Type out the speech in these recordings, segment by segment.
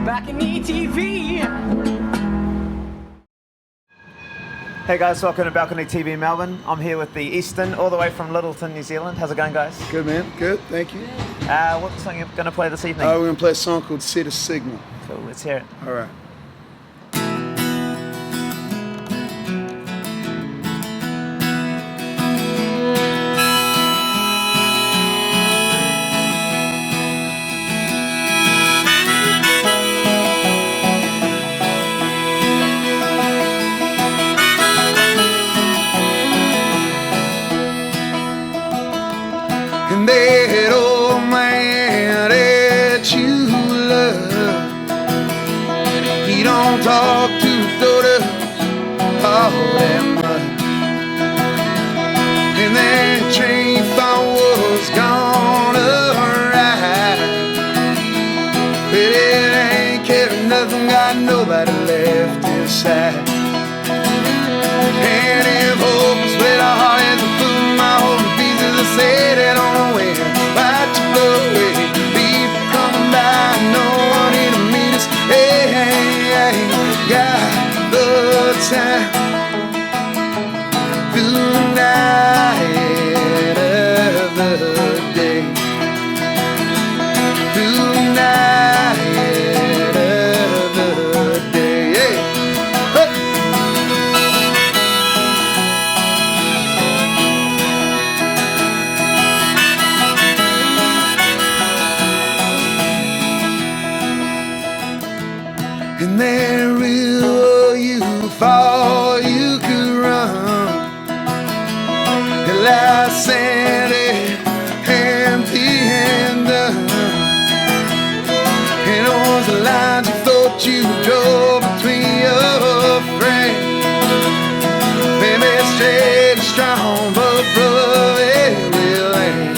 BalconyTV. Hey guys, welcome to Balcony TV Melbourne. I'm here with the Eastern, all the way from Littleton, New Zealand. How's it going, guys? Good, man. Good, thank you. What song are you going to play this evening? We're going to play a song called Set a Signal. Cool, let's hear it. All right. And that old man that you love, he don't talk to daughters all that much. And that train thought was gonna ride, but it ain't carrying nothing, got nobody left inside. And if hope is where the heart is, I put my whole pieces, I said it on the way. Watch it blow away, people coming by, no one here to meet us. Hey, I ain't got the time through the night of the day, through the night of the day. Hey. And there will you fall, you could run. And last Sunday, empty and done. And those lines you thought you drove between your friends, maybe straight and strong, but brother, it will end.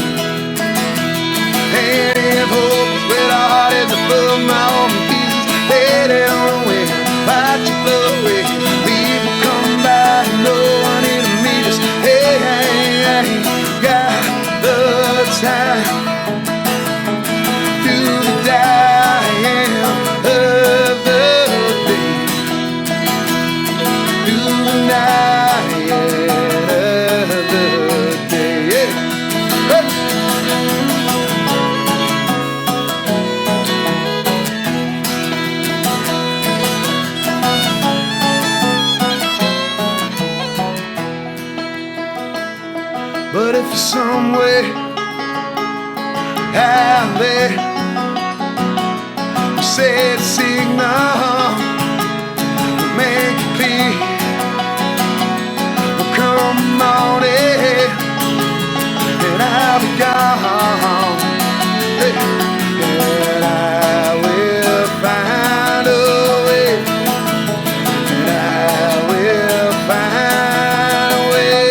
And if hope is where the heart is, above my own pieces, let it on away, watch it blow away. People come by, no one here to meet us. Hey, I ain't got the time through the dying of the day, through the night of the day. Yeah. But if you're somewhere out there, you set a signal, make it clear. Well, come on in, and I'll be gone. Hey. And I will find a way, and I will find a way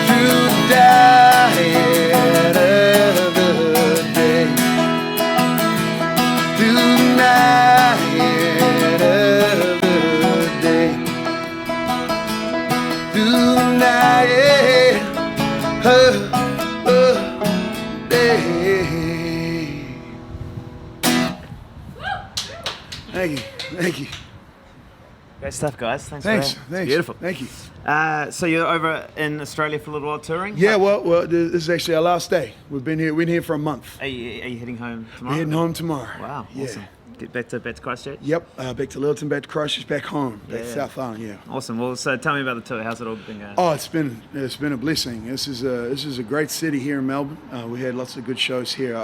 through the diet of the day, through the night of the day, through the night of the day. Thank you, thank you. Great stuff, guys. Thanks. Thanks, For that. thanks. It's beautiful. Thank you. So you're over in Australia for a little while touring? Yeah, well, this is actually our last day. We've been here for a month. Are you heading home We're tomorrow? heading home tomorrow. Wow, Yeah. awesome. Get back to Christchurch? Yep, back to Littleton, back to Christchurch, back home, back to Yeah. South Island. Yeah. Awesome. Well, so tell me about the tour. How's it all been going? Oh, it's been a blessing. This is a great city here in Melbourne. We had lots of good shows here.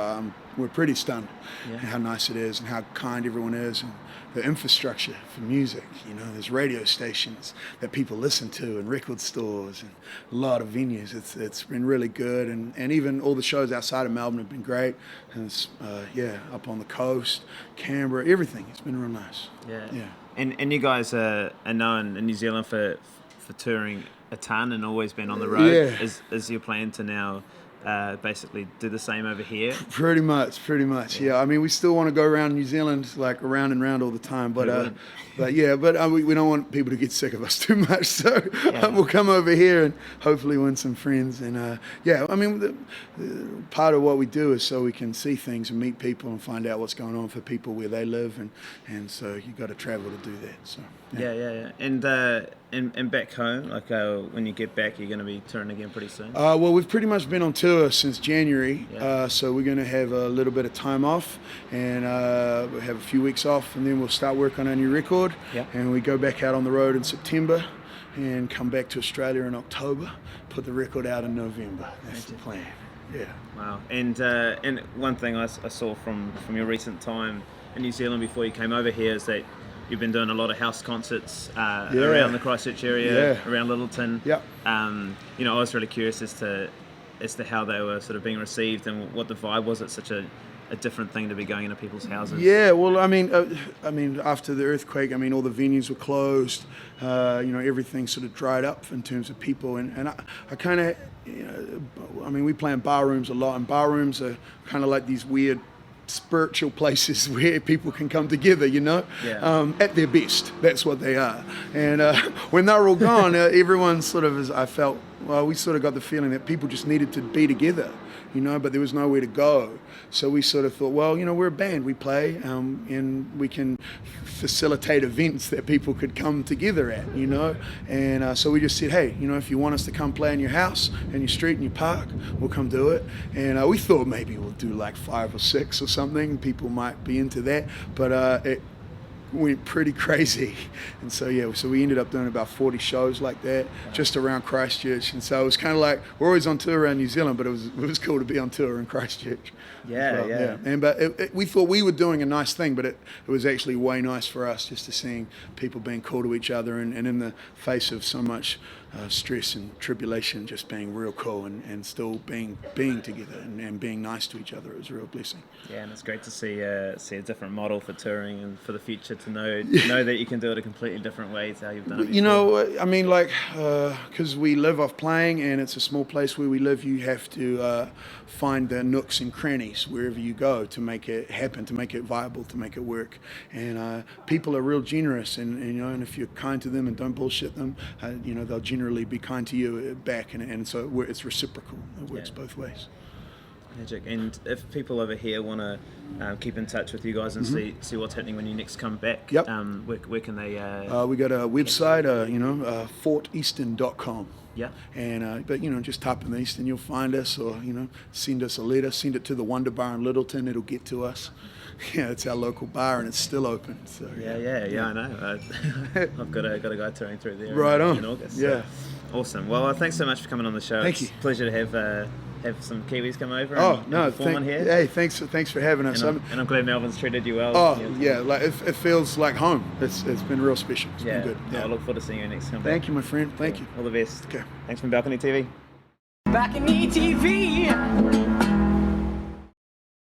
We're pretty stunned Yeah. at how nice it is and how kind everyone is, and the infrastructure for music. You know, there's radio stations that people listen to, and record stores, and a lot of venues. It's been really good, and even all the shows outside of Melbourne have been great. And it's, up on the coast, Canberra, everything. It's been real nice. Yeah. Yeah. And you guys are known in New Zealand for touring a ton and always been on the road. Yeah. Is your plan to now basically do the same over here? Pretty much. Yeah. I mean, we still want to go around New Zealand, like around and around all the time, but we don't want people to get sick of us too much. So we'll come over here and hopefully win some friends. And I mean, the part of what we do is so we can see things and meet people and find out what's going on for people where they live, and so you got to travel to do that. So yeah. And back home, like when you get back, you're going to be touring again pretty soon. Well, we've pretty much been on tour since January, so we're going to have a little bit of time off, and we'll have a few weeks off, and then we'll start work on our new record. And we go back out on the road in September, and come back to Australia in October. Put the record out in November. That's the plan. Yeah. Wow. And one thing I saw from your recent time in New Zealand before you came over here is that you've been doing a lot of house concerts around the Christchurch area, around Littleton. I was really curious as to how they were sort of being received and what the vibe was. It's such a different thing to be going into people's houses. Yeah, well, I mean, after the earthquake, I mean, all the venues were closed. Everything sort of dried up in terms of people, and I kind of, I mean, we play in bar rooms a lot, and bar rooms are kind of like these weird spiritual places where people can come together, at their best. That's what they are. And when they're all gone, everyone sort of, we sort of got the feeling that people just needed to be together, but there was nowhere to go. So we sort of thought, well, we're a band, we play, and we can facilitate events that people could come together at, And so we just said, hey, if you want us to come play in your house, in your street, in your park, we'll come do it. And we thought maybe we'll do like 5 or 6 or something. People might be into that, but it went pretty crazy. And so we ended up doing about 40 shows like that, just around Christchurch. And so it was kind of like, we're always on tour around New Zealand, but it was cool to be on tour in Christchurch. And we thought we were doing a nice thing, but it was actually way nice for us just to seeing people being cool to each other, and in the face of so much stress and tribulation, just being real cool and still being together and being nice to each other. It was a real blessing. Yeah, and it's great to see a different model for touring and for the future, to know that you can do it a completely different way to how you've done it. I mean, because we live off playing, and it's a small place where we live, you have to find the nooks and crannies wherever you go to make it happen, to make it viable, to make it work. And people are real generous, and if you're kind to them and don't bullshit them, they'll generally be kind to you back, and so it's reciprocal. It works both ways. Magic. And if people over here want to keep in touch with you guys and see what's happening when you next come back, where can they? We got a website, forteastern.com. Yeah. And but just type in the Eastern, you'll find us, or send us a letter. Send it to the Wonder Bar in Littleton. It'll get to us. Yeah, it's our local bar, and it's still open. So yeah, I know. I've got a guy touring through there in August. Yeah. So. Awesome. Well, thanks so much for coming on the show. Thank you. It's a pleasure to have some Kiwis come over and perform on here. Hey, thanks for having us. And I'm glad Melbourne's treated you well. Like it feels like home. It's been real special. It's been good. I look forward to seeing you next time. Thank you, my friend. Thank you. All the best. Okay. Thanks from Balcony TV. BalconyTV.